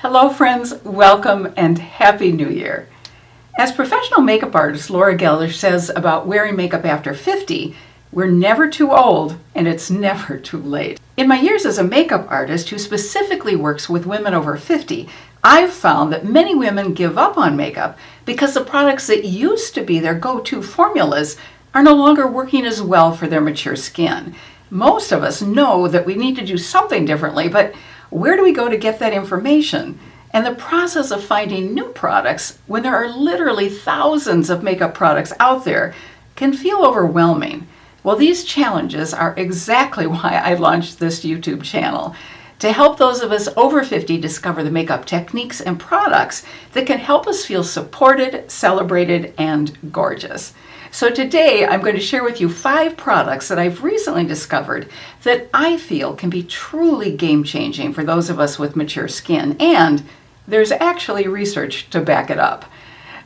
Hello friends, welcome and Happy New Year. As professional makeup artist Laura Geller says about wearing makeup after 50, we're never too old and it's never too late. In my years as a makeup artist who specifically works with women over 50, I've found that many women give up on makeup because the products that used to be their go-to formulas are no longer working as well for their mature skin. Most of us know that we need to do something differently, but where do we go to get that information? And the process of finding new products when there are literally thousands of makeup products out there can feel overwhelming. Well, these challenges are exactly why I launched this YouTube channel, to help those of us over 50 discover the makeup techniques and products that can help us feel supported, celebrated, and gorgeous. So today I'm going to share with you 5 products that I've recently discovered that I feel can be truly game-changing for those of us with mature skin, and there's actually research to back it up.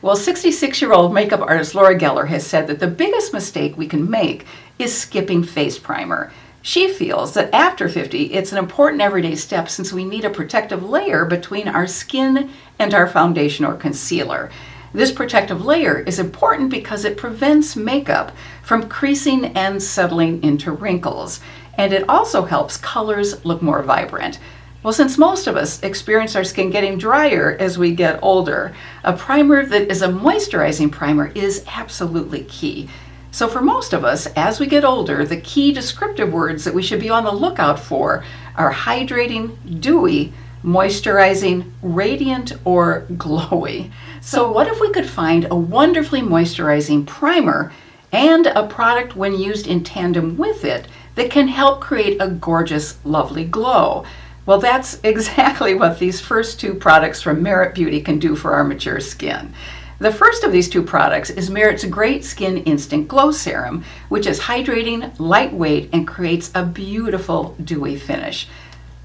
Well, 66-year-old makeup artist Laura Geller has said that the biggest mistake we can make is skipping face primer. She feels that after 50, it's an important everyday step since we need a protective layer between our skin and our foundation or concealer. This protective layer is important because it prevents makeup from creasing and settling into wrinkles, and it also helps colors look more vibrant. Well, since most of us experience our skin getting drier as we get older, a primer that is a moisturizing primer is absolutely key. So for most of us, as we get older, the key descriptive words that we should be on the lookout for are hydrating, dewy, moisturizing, radiant, or glowy. So what if we could find a wonderfully moisturizing primer and a product when used in tandem with it that can help create a gorgeous, lovely glow? Well, that's exactly what these first 2 products from Merit Beauty can do for our mature skin. The first of these 2 products is Merit's Great Skin Instant Glow Serum, which is hydrating, lightweight, and creates a beautiful dewy finish.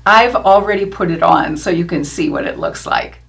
I've already put it on so you can see what it looks like.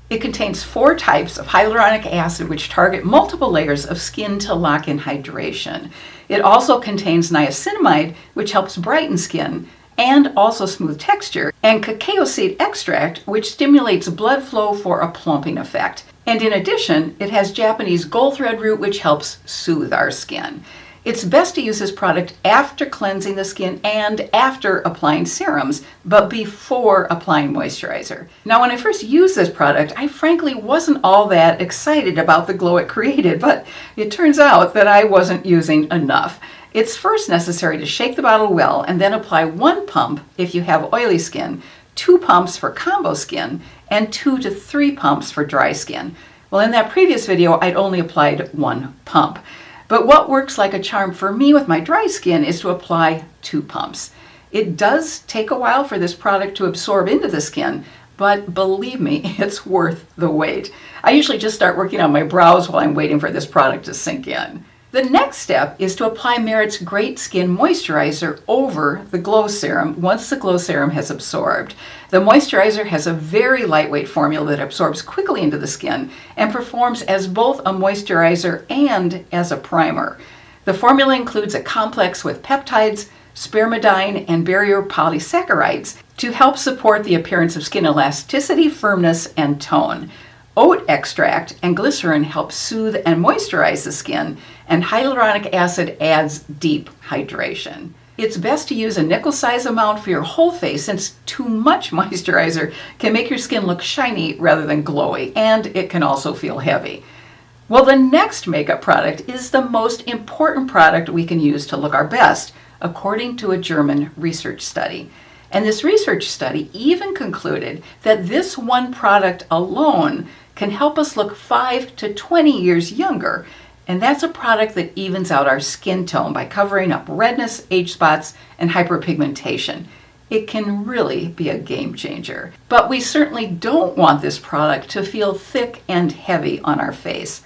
It contains 4 types of hyaluronic acid which target multiple layers of skin to lock in hydration. It also contains niacinamide, which helps brighten skin and also smooth texture, and cacao seed extract, which stimulates blood flow for a plumping effect. And in addition, it has Japanese gold thread root, which helps soothe our skin. It's best to use this product after cleansing the skin and after applying serums, but before applying moisturizer. Now, when I first used this product, I frankly wasn't all that excited about the glow it created, but it turns out that I wasn't using enough. It's first necessary to shake the bottle well and then apply 1 pump if you have oily skin, 2 pumps for combo skin, and 2 to 3 pumps for dry skin. Well, in that previous video, I'd only applied 1 pump. But what works like a charm for me with my dry skin is to apply 2 pumps. It does take a while for this product to absorb into the skin, but believe me, it's worth the wait. I usually just start working on my brows while I'm waiting for this product to sink in. The next step is to apply Merit's Great Skin Moisturizer over the Glow Serum once the Glow Serum has absorbed. The moisturizer has a very lightweight formula that absorbs quickly into the skin and performs as both a moisturizer and as a primer. The formula includes a complex with peptides, spermidine, and barrier polysaccharides to help support the appearance of skin elasticity, firmness, and tone. Oat extract and glycerin help soothe and moisturize the skin, and hyaluronic acid adds deep hydration. It's best to use a nickel-size amount for your whole face since too much moisturizer can make your skin look shiny rather than glowy, and it can also feel heavy. Well, the next makeup product is the most important product we can use to look our best, according to a German research study. And this research study even concluded that this 1 product alone can help us look 5 to 20 years younger. And that's a product that evens out our skin tone by covering up redness, age spots, and hyperpigmentation. It can really be a game changer. But we certainly don't want this product to feel thick and heavy on our face.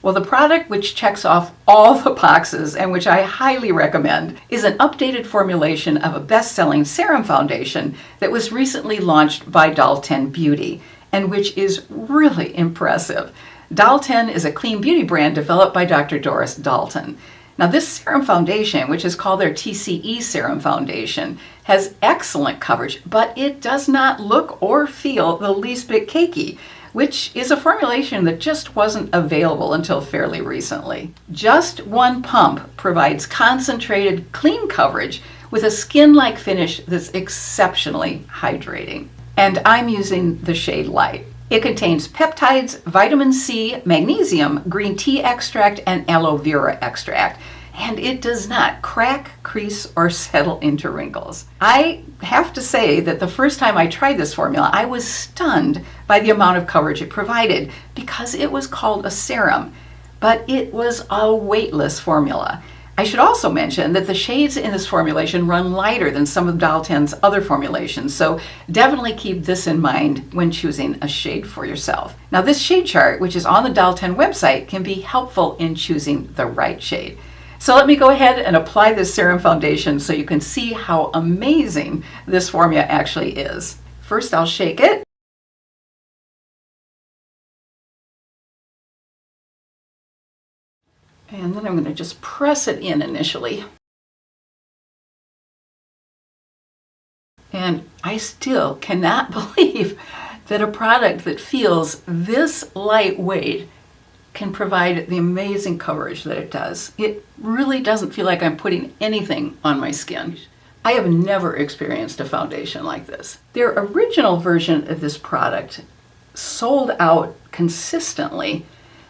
Well, the product which checks off all the boxes and which I highly recommend is an updated formulation of a best-selling serum foundation that was recently launched by Dalton Beauty, and which is really impressive. Dalton is a clean beauty brand developed by Dr. Doris Dalton. Now this serum foundation, which is called their TCE Serum Foundation, has excellent coverage, but it does not look or feel the least bit cakey, which is a formulation that just wasn't available until fairly recently. Just one pump provides concentrated, clean coverage with a skin-like finish that's exceptionally hydrating. And I'm using the shade Light. It contains peptides, vitamin C, magnesium, green tea extract, and aloe vera extract. And it does not crack, crease, or settle into wrinkles. I have to say that the first time I tried this formula, I was stunned by the amount of coverage it provided because it was called a serum, but it was a weightless formula. I should also mention that the shades in this formulation run lighter than some of Dalton's other formulations, so definitely keep this in mind when choosing a shade for yourself. Now this shade chart, which is on the Dalton website, can be helpful in choosing the right shade. So let me go ahead and apply this serum foundation so you can see how amazing this formula actually is. First I'll shake it. And then I'm going to just press it in initially. And I still cannot believe that a product that feels this lightweight can provide the amazing coverage that it does. It really doesn't feel like I'm putting anything on my skin. I have never experienced a foundation like this. Their original version of this product sold out consistently,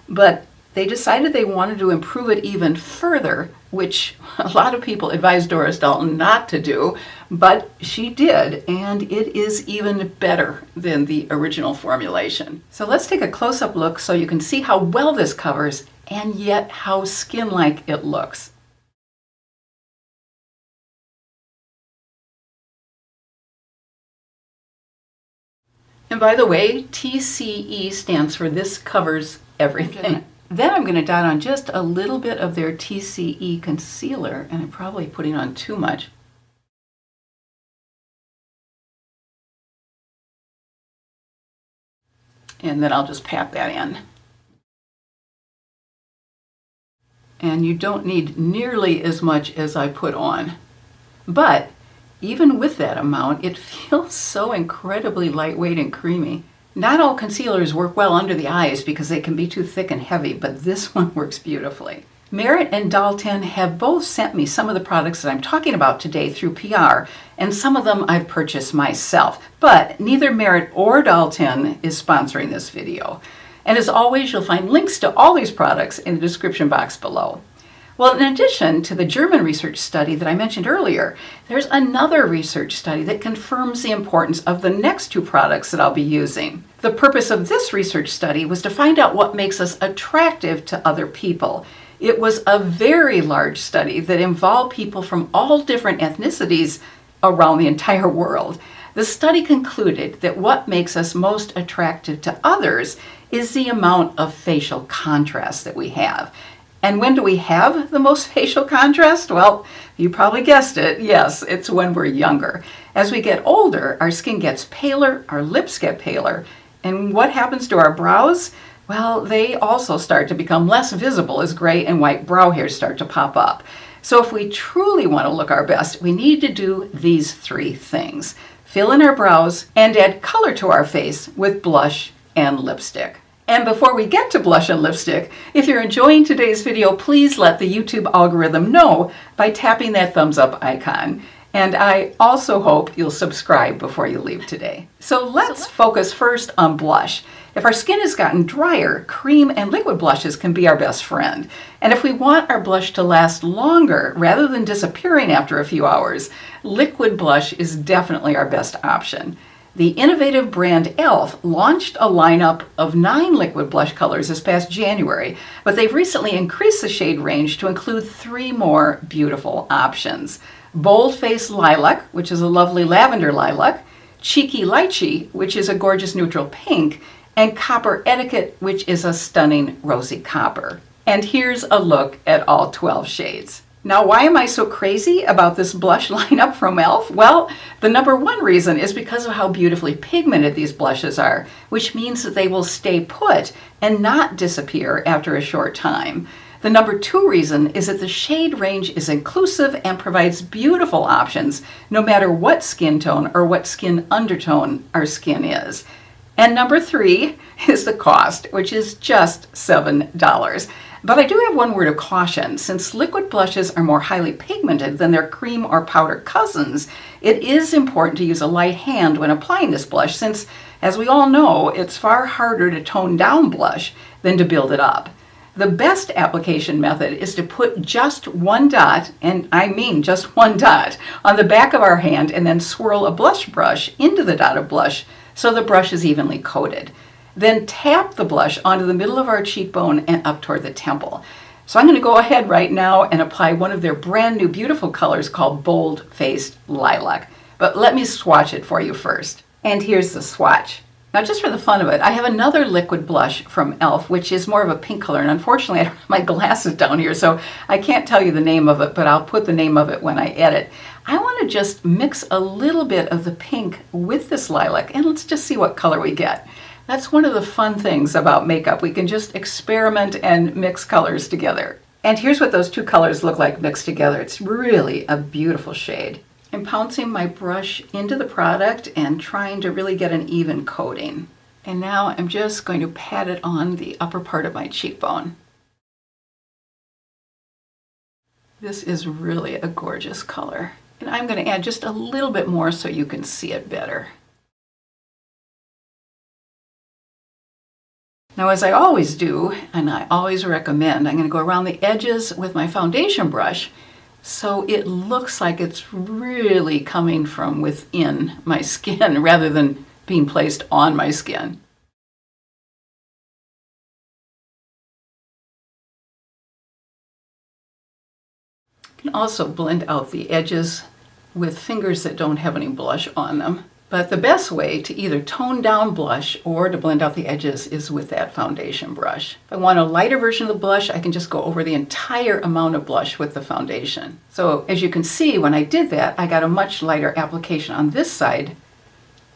but they decided they wanted to improve it even further, which a lot of people advised Doris Dalton not to do, but she did, and it is even better than the original formulation. So let's take a close-up look so you can see how well this covers and yet how skin-like it looks. And by the way, TCE stands for This Covers Everything. Then I'm going to dot on just a little bit of their TCE concealer, and I'm probably putting on too much. And then I'll just pat that in. And you don't need nearly as much as I put on. But even with that amount, it feels so incredibly lightweight and creamy. Not all concealers work well under the eyes because they can be too thick and heavy, but this one works beautifully. Merit and Dalton have both sent me some of the products that I'm talking about today through PR, and some of them I've purchased myself, but neither Merit or Dalton is sponsoring this video. And as always, you'll find links to all these products in the description box below. Well, in addition to the German research study that I mentioned earlier, there's another research study that confirms the importance of the next two products that I'll be using. The purpose of this research study was to find out what makes us attractive to other people. It was a very large study that involved people from all different ethnicities around the entire world. The study concluded that what makes us most attractive to others is the amount of facial contrast that we have. And when do we have the most facial contrast? Well, you probably guessed it. Yes, it's when we're younger. As we get older, our skin gets paler, our lips get paler. And what happens to our brows? Well, they also start to become less visible as gray and white brow hairs start to pop up. So if we truly want to look our best, we need to do these three things. Fill in our brows and add color to our face with blush and lipstick. And before we get to blush and lipstick, if you're enjoying today's video, please let the YouTube algorithm know by tapping that thumbs up icon. And I also hope you'll subscribe before you leave today. So let's focus first on blush. If our skin has gotten drier, cream and liquid blushes can be our best friend. And if we want our blush to last longer rather than disappearing after a few hours, liquid blush is definitely our best option. The innovative brand e.l.f. launched a lineup of 9 liquid blush colors this past January, but they've recently increased the shade range to include 3 more beautiful options. Bold Face Lilac, which is a lovely lavender lilac, Cheeky Lychee, which is a gorgeous neutral pink, and Copper Etiquette, which is a stunning rosy copper. And here's a look at all 12 shades. Now, why am I so crazy about this blush lineup from e.l.f.? Well, the number one reason is because of how beautifully pigmented these blushes are, which means that they will stay put and not disappear after a short time. The number 2 reason is that the shade range is inclusive and provides beautiful options no matter what skin tone or what skin undertone our skin is. And number 3 is the cost, which is just $7. But I do have one word of caution. Since liquid blushes are more highly pigmented than their cream or powder cousins, it is important to use a light hand when applying this blush since, as we all know, it's far harder to tone down blush than to build it up. The best application method is to put just one dot, and I mean just one dot, on the back of our hand and then swirl a blush brush into the dot of blush so the brush is evenly coated. Then tap the blush onto the middle of our cheekbone and up toward the temple. So I'm going to go ahead right now and apply one of their brand new beautiful colors called Bold Faced Lilac. But let me swatch it for you first. And here's the swatch. Now, just for the fun of it, I have another liquid blush from e.l.f., which is more of a pink color, and unfortunately I don't have my glasses down here, so I can't tell you the name of it, but I'll put the name of it when I edit. I want to just mix a little bit of the pink with this lilac, and let's just see what color we get. That's one of the fun things about makeup. We can just experiment and mix colors together. And here's what those two colors look like mixed together. It's really a beautiful shade. I'm pouncing my brush into the product and trying to really get an even coating. And now I'm just going to pat it on the upper part of my cheekbone. This is really a gorgeous color. And I'm going to add just a little bit more so you can see it better. Now, as I always do, and I always recommend, I'm going to go around the edges with my foundation brush so it looks like it's really coming from within my skin rather than being placed on my skin. You can also blend out the edges with fingers that don't have any blush on them. But the best way to either tone down blush or to blend out the edges is with that foundation brush. If I want a lighter version of the blush, I can just go over the entire amount of blush with the foundation. So as you can see, when I did that, I got a much lighter application on this side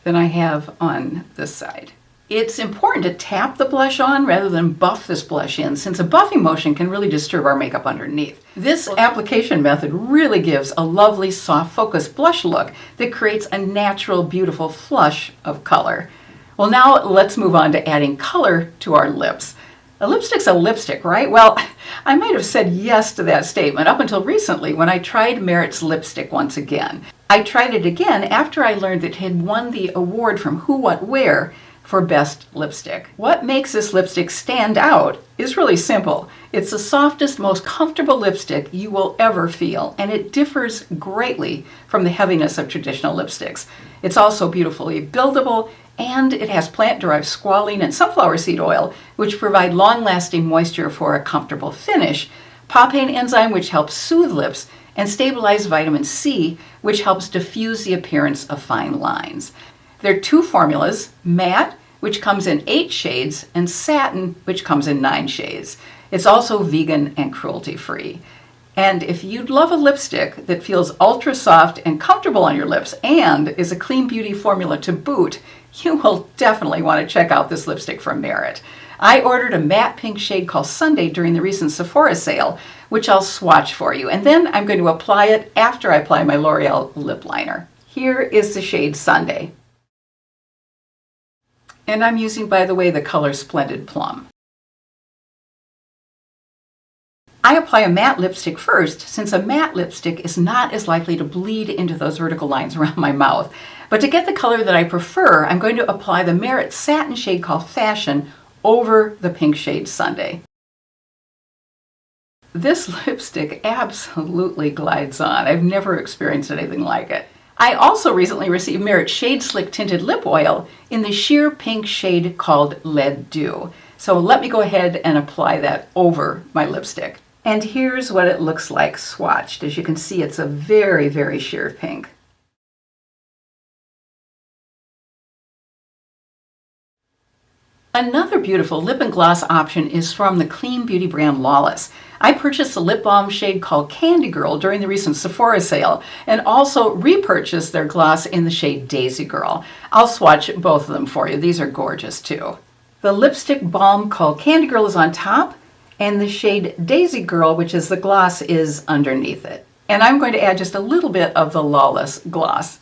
than I have on this side. It's important to tap the blush on rather than buff this blush in, since a buffing motion can really disturb our makeup underneath. This application method really gives a lovely, soft, focused blush look that creates a natural, beautiful flush of color. Well, now let's move on to adding color to our lips. A lipstick's a lipstick, right? Well, I might have said yes to that statement up until recently when I tried Merit's lipstick once again. I tried it again after I learned that it had won the award from Who What Wear for best lipstick. What makes this lipstick stand out is really simple. It's the softest, most comfortable lipstick you will ever feel, and it differs greatly from the heaviness of traditional lipsticks. It's also beautifully buildable, and it has plant-derived squalene and sunflower seed oil, which provide long-lasting moisture for a comfortable finish, papain enzyme, which helps soothe lips, and stabilize vitamin C, which helps diffuse the appearance of fine lines. There are two formulas, matte, which comes in 8 shades, and satin, which comes in 9 shades. It's also vegan and cruelty-free. And if you'd love a lipstick that feels ultra soft and comfortable on your lips and is a clean beauty formula to boot, you will definitely want to check out this lipstick from Merit. I ordered a matte pink shade called Sunday during the recent Sephora sale, which I'll swatch for you. And then I'm going to apply it after I apply my L'Oreal lip liner. Here is the shade Sunday. And I'm using, by the way, the color Splendid Plum. I apply a matte lipstick first, since a matte lipstick is not as likely to bleed into those vertical lines around my mouth. But to get the color that I prefer, I'm going to apply the Merit satin shade called Fashion over the pink shade Sunday. This lipstick absolutely glides on. I've never experienced anything like it. I also recently received Merit Shade Slick Tinted Lip Oil in the sheer pink shade called Lead Dew. So let me go ahead and apply that over my lipstick. And here's what it looks like swatched. As you can see, it's a very, very sheer pink. Another beautiful lip and gloss option is from the clean beauty brand Lawless. I purchased a lip balm shade called Candy Girl during the recent Sephora sale and also repurchased their gloss in the shade Daisy Girl. I'll swatch both of them for you. These are gorgeous too. The lipstick balm called Candy Girl is on top and the shade Daisy Girl, which is the gloss, is underneath it. And I'm going to add just a little bit of the Lawless gloss.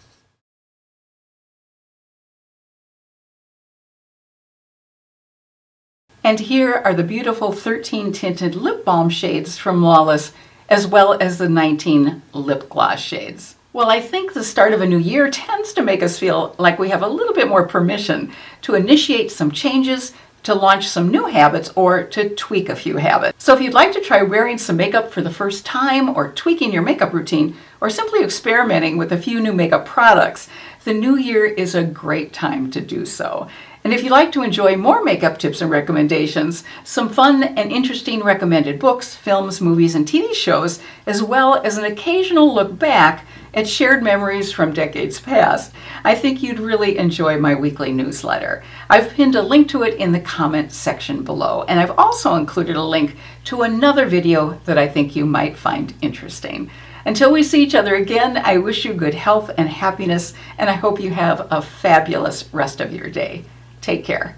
And here are the beautiful 13 tinted lip balm shades from Lawless, as well as the 19 lip gloss shades. Well, I think the start of a new year tends to make us feel like we have a little bit more permission to initiate some changes, to launch some new habits, or to tweak a few habits. So if you'd like to try wearing some makeup for the first time, or tweaking your makeup routine, or simply experimenting with a few new makeup products, the new year is a great time to do so. And if you'd like to enjoy more makeup tips and recommendations, some fun and interesting recommended books, films, movies, and TV shows, as well as an occasional look back at shared memories from decades past, I think you'd really enjoy my weekly newsletter. I've pinned a link to it in the comment section below, and I've also included a link to another video that I think you might find interesting. Until we see each other again, I wish you good health and happiness, and I hope you have a fabulous rest of your day. Take care.